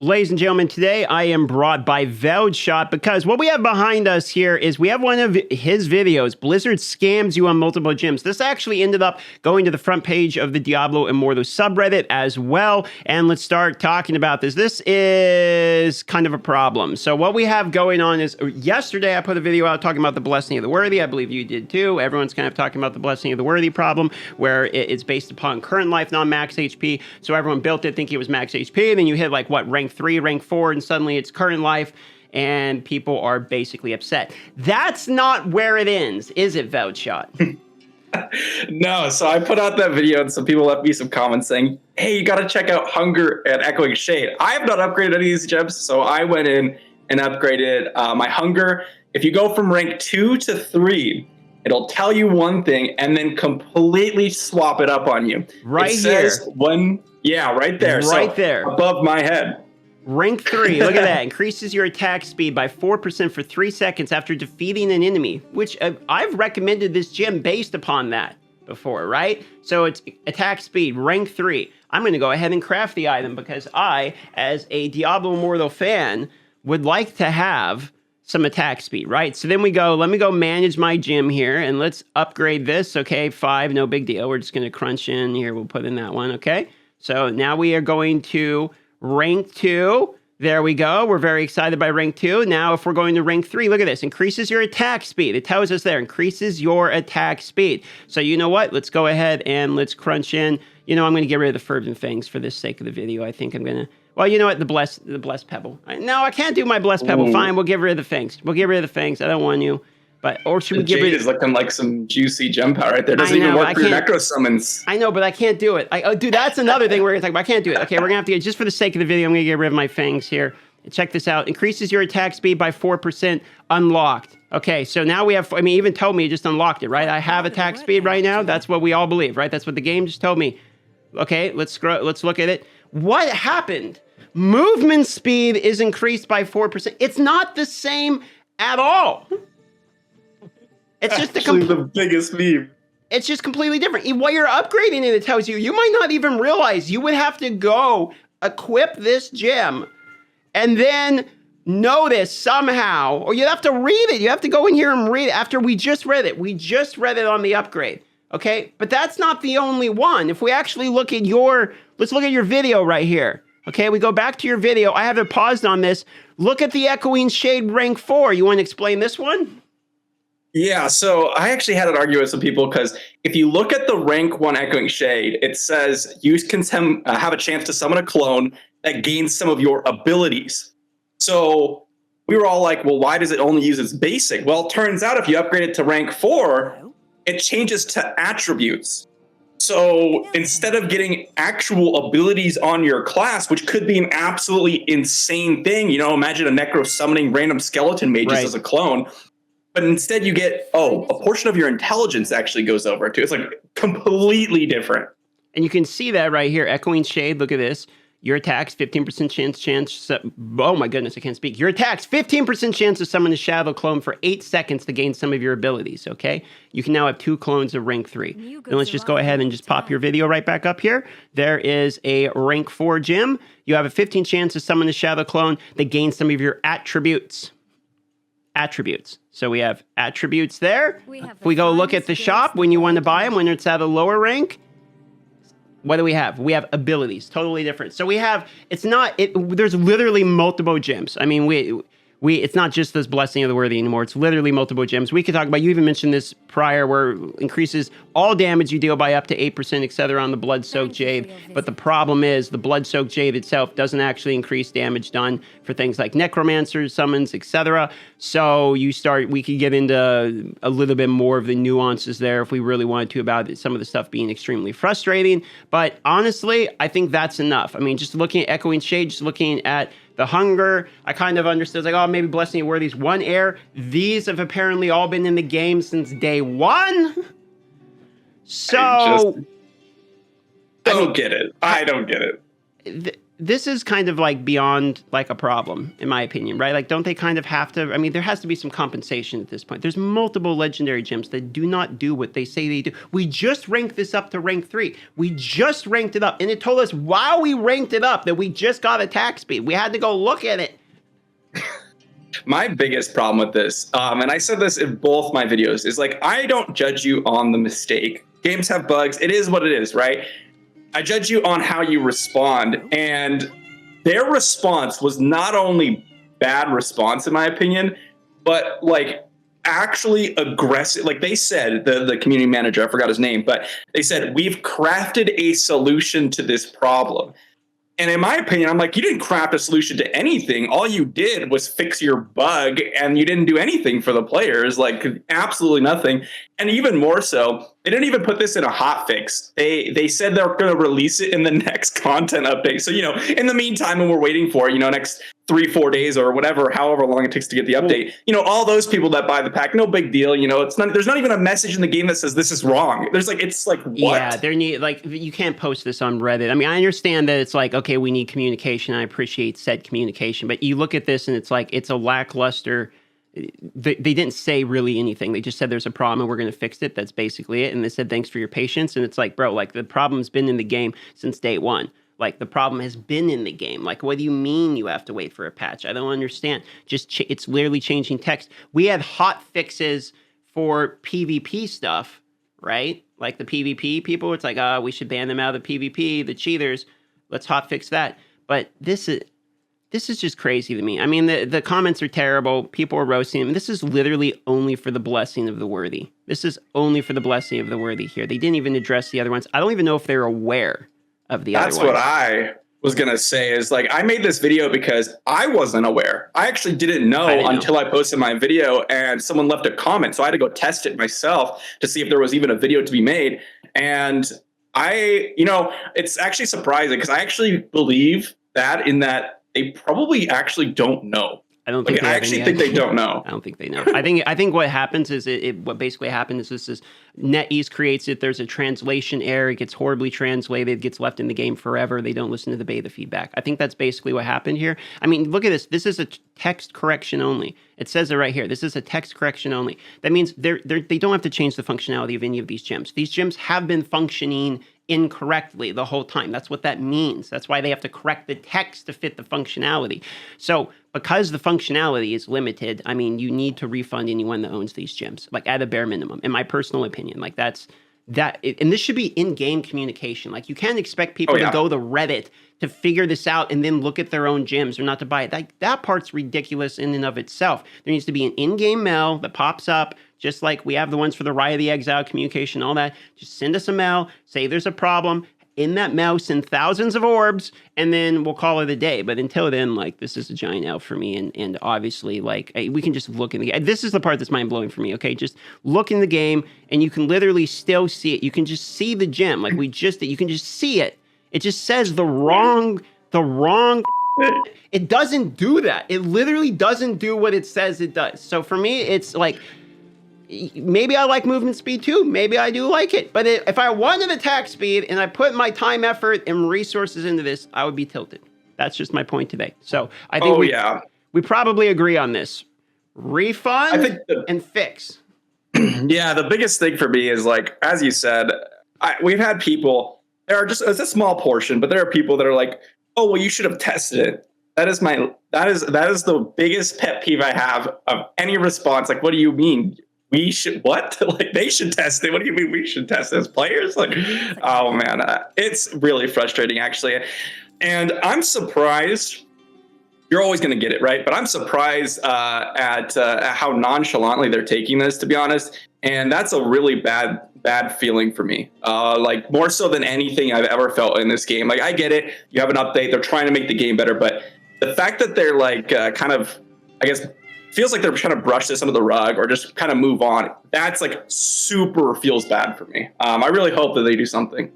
Ladies and gentlemen, today I am brought by Veldshot because what we have behind us here is we have one of his videos, Blizzard Scams You on Multiple Gyms. This actually ended up going to the front page of the Diablo Immortal subreddit as well, and let's start talking about this. This is kind of a problem. So what we have going on is, yesterday I put a video out talking about the Blessing of the Worthy. I believe you did too. Everyone's kind of talking about the Blessing of the Worthy problem, where it's based upon current life, non-max HP. So everyone built it thinking it was max HP, and then you hit like, what, rank 3, rank 4, and suddenly it's current life, and people are basically upset. That's not where it ends, is it, Veldshot? No, so I put out that video and some people left me some comments saying, hey, you got to check out Hunger and Echoing Shade. I have not upgraded any of these gems, so I went in and upgraded my Hunger. If you go from rank 2 to 3, it'll tell you one thing and then completely swap it up on you. Right it says here. Yeah, right there. Right there. Above my head. Rank 3, look at that. Increases your attack speed by 4% for 3 seconds after defeating an enemy, which I've recommended this gem based upon that before, right? So it's attack speed, rank 3. I'm going to go ahead and craft the item because I, as a Diablo Immortal fan, would like to have some attack speed, right? So then let me go manage my gym here, and let's upgrade this. Okay, 5, no big deal. We're just going to crunch in here. We'll put in that one, okay? So now we are going to rank 2. There we go. We're very excited by rank 2. Now, if we're going to rank 3, look at this. Increases your attack speed. It tells us there, increases your attack speed. So you know what? Let's go ahead and let's crunch in. You know, I'm going to get rid of the Forbidden Fangs for the sake of the video. I think I'm going to... Well, you know what? The blessed Pebble. No, I can't do my Blessed Pebble. Ooh. Fine, we'll get rid of the Fangs. We'll get rid of the Fangs. I don't want you. But, or should we get rid of... is looking like some juicy gem power right there. Doesn't even work for your necro summons. I know, but I can't do it. Dude, that's another thing we're going to talk about. I can't do it. Okay, we're going to have to get... Just for the sake of the video, I'm going to get rid of my Fangs here. Check this out. Increases your attack speed by 4%. Unlocked. Okay, so now we have... I mean, even told me it just unlocked it, right? I have attack speed right now. That's what we all believe, right? That's what the game just told me. Okay, let's look at it. What happened? Movement speed is increased by 4%. It's not the same at all. It's just the biggest meme. It's just completely different. While you're upgrading it, it tells you, you might not even realize you would have to go equip this gem and then know this somehow, or you have to read it. You have to go in here and read it after we just read it. We just read it on the upgrade. Okay, but that's not the only one. If we actually look at let's look at your video right here. Okay, we go back to your video. I have it paused on this. Look at the Echoing Shade rank 4. You want to explain this one? Yeah, so I actually had an argument with some people because if you look at the rank 1 Echoing Shade, it says you can have a chance to summon a clone that gains some of your abilities. So we were all like, well, why does it only use its basic? Well, it turns out if you upgrade it to rank 4, it changes to attributes. So instead of getting actual abilities on your class, which could be an absolutely insane thing, you know, imagine a necro summoning random skeleton mages as a clone. But instead you get, a portion of your intelligence actually goes over too. It's like completely different. And you can see that right here. Echoing Shade, look at this. Your attacks, 15% chance. Oh my goodness, I can't speak. Your attacks, 15% chance to summon a shadow clone for 8 seconds to gain some of your abilities, okay? You can now have 2 clones of rank 3. Then let's just go ahead and just pop your video right back up here. There is a rank 4 gem. You have a 15 chance to summon a shadow clone that gains some of your attributes. So we have attributes there. If we go look at the shop when you want to buy them, when it's at a lower rank, what do we have? We have abilities, totally different. So we have, there's literally multiple gems. I mean, it's not just this Blessing of the Worthy anymore. It's literally multiple gems. We could talk about, you even mentioned this prior, where it increases all damage you deal by up to 8%, etc. on the Blood-Soaked Jade. But the problem is the Blood-Soaked Jade itself doesn't actually increase damage done for things like necromancers, summons, etc. So we could get into a little bit more of the nuances there if we really wanted to about some of the stuff being extremely frustrating. But honestly, I think that's enough. I mean, just looking at Echoing Shade, just looking at the Hunger, I kind of understood, like, oh, maybe Blessing of Worthy's 1 air. These have apparently all been in the game since day 1. So... I don't get it. this is kind of like beyond like a problem, in my opinion, right? Like, don't they kind of have to? I mean, there has to be some compensation at this point. There's multiple legendary gems that do not do what they say they do. We just ranked this up to rank 3. We just ranked it up, and it told us while we ranked it up that we just got attack speed. We had to go look at it. My biggest problem with this, and I said this in both my videos, is like, I don't judge you on the mistake. Games have bugs. It is what it is, right? I judge you on how you respond, and their response was not only bad response, in my opinion, but like actually aggressive. Like they said, the community manager, I forgot his name, but they said, we've crafted a solution to this problem. And in my opinion, I'm like, you didn't craft a solution to anything. All you did was fix your bug, and you didn't do anything for the players, like absolutely nothing. And even more so, they didn't even put this in a hot fix. They said they're going to release it in the next content update. So, in the meantime, when we're waiting for, next 3-4 days or whatever, however long it takes to get the update, all those people that buy the pack, no big deal. There's not even a message in the game that says this is wrong. It's like, what? Yeah, you can't post this on Reddit. I mean, I understand that it's like, okay, we need communication. I appreciate said communication, but you look at this and it's like, it's a lackluster. They didn't say really anything. They just said there's a problem and we're going to fix it. That's basically it. And they said, thanks for your patience. And it's like, bro, like the problem's been in the game since day one. Like the problem has been in the game. Like, what do you mean you have to wait for a patch? I don't understand. Just it's literally changing text. We had hot fixes for PvP stuff, right? Like the PvP people, it's like, we should ban them out of the PvP, the cheaters. Let's hot fix that. But this is just crazy to me. I mean, the comments are terrible. People are roasting him. This is literally only for the blessing of the worthy. This is only for the blessing of the worthy here. They didn't even address the other ones. I don't even know if they're aware of the other ones. That's what I was going to say is like, I made this video because I wasn't aware. I actually didn't know until I posted my video and someone left a comment. So I had to go test it myself to see if there was even a video to be made. And it's actually surprising because I actually believe that they probably actually don't know. I don't think. I actually think they don't know. I don't think they know. I think what happens is what basically happens is this is NetEase creates it. There's a translation error. It gets horribly translated. It gets left in the game forever. They don't listen to the beta feedback. I think that's basically what happened here. I mean, look at this. This is a text correction only. It says it right here. This is a text correction only. That means they don't have to change the functionality of any of these gems. These gems have been functioning incorrectly the whole time. That's what that means. That's why they have to correct the text to fit the functionality. So because the functionality is limited, I mean, you need to refund anyone that owns these gems, like at a bare minimum, in my personal opinion. Like and this should be in-game communication. Like you can't expect people to go to Reddit to figure this out and then look at their own gems or not to buy it. That part's ridiculous in and of itself. There needs to be an in-game mail that pops up, just like we have the ones for the Rite of the Exile communication, all that. Just send us a mail, say there's a problem. In that mail, send thousands of orbs, and then we'll call it a day. But until then, like, this is a giant L for me. And obviously, like, we can just look in the game. This is the part that's mind-blowing for me, okay? Just look in the game, and you can literally still see it. You can just see the gem. Like, you can just see it. It just says the wrong. It doesn't do that. It literally doesn't do what it says it does. So for me, it's like, maybe I like movement speed too. Maybe I do like it. But if I wanted attack speed and I put my time, effort, and resources into this, I would be tilted. That's just my point today. So I think we probably agree on this. Refund and fix. Yeah, the biggest thing for me is, like, as you said, we've had people, it's a small portion, but there are people that are like, oh, well, you should have tested it. That is the biggest pet peeve I have of any response. Like, what do you mean? We should what? Like, they should test it. What do you mean we should test it as players? Like, oh man, it's really frustrating actually. And I'm surprised. You're always going to get it, right? But I'm surprised at how nonchalantly they're taking this, to be honest. And that's a really bad feeling for me. Like, more so than anything I've ever felt in this game. Like, I get it. You have an update. They're trying to make the game better. But the fact that they're like kind of, I guess, feels like they're trying to brush this under the rug or just kind of move on. That's like super feels bad for me. I really hope that they do something.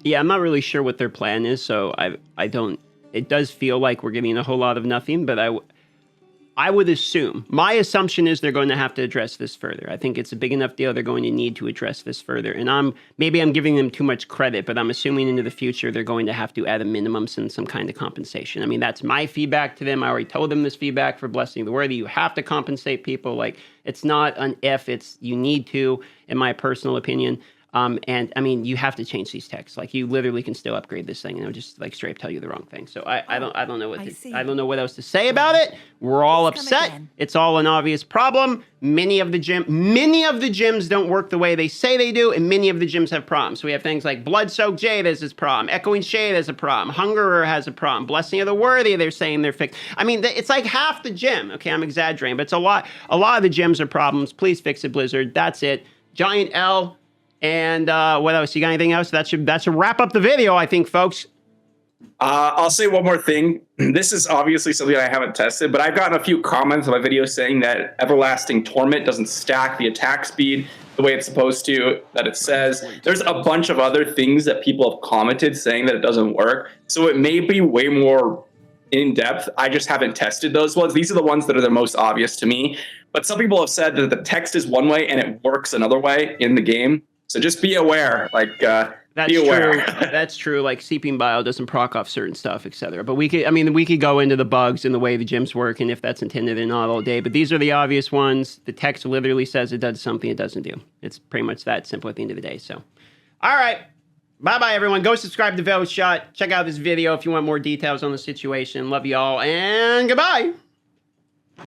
Yeah, I'm not really sure what their plan is. So I don't. It does feel like we're getting a whole lot of nothing, but I I would assume, my assumption is they're going to have to address this further. I think it's a big enough deal. They're going to need to address this further. And maybe I'm giving them too much credit, but I'm assuming into the future, they're going to have to, at a minimum, send some kind of compensation. I mean, that's my feedback to them. I already told them this feedback for Blessing the Worthy. You have to compensate people. Like, it's not an if, it's you need to, in my personal opinion. And I mean, you have to change these texts. Like, you literally can still upgrade this thing, and it'll just like straight up tell you the wrong thing. So I don't know what I don't know what else to say about it. We're all upset. It's all an obvious problem. Many of the gyms don't work the way they say they do, and many of the gyms have problems. So we have things like Blood-Soaked Jade has this problem, Echoing Shade has a problem, Hungerer has a problem, Blessing of the Worthy, they're saying they're fixed. I mean, it's like half the gym. Okay, I'm exaggerating, but it's a lot. A lot of the gyms are problems. Please fix it, Blizzard. That's it. Giant L. And what else? You got anything else? That should wrap up the video, I think, folks. I'll say one more thing. This is obviously something I haven't tested, but I've gotten a few comments on my video saying that Everlasting Torment doesn't stack the attack speed the way it's supposed to, that it says. There's a bunch of other things that people have commented saying that it doesn't work. So it may be way more in depth. I just haven't tested those ones. These are the ones that are the most obvious to me. But some people have said that the text is one way and it works another way in the game. So just be aware, That's true. That's true. Like, Seeping Bile doesn't proc off certain stuff, etc. But we could go into the bugs and the way the gyms work and if that's intended or not all day. But these are the obvious ones. The text literally says it does something it doesn't do. It's pretty much that simple at the end of the day. So, all right. Bye-bye, everyone. Go subscribe to Velvet Shot. Check out this video if you want more details on the situation. Love you all, and goodbye.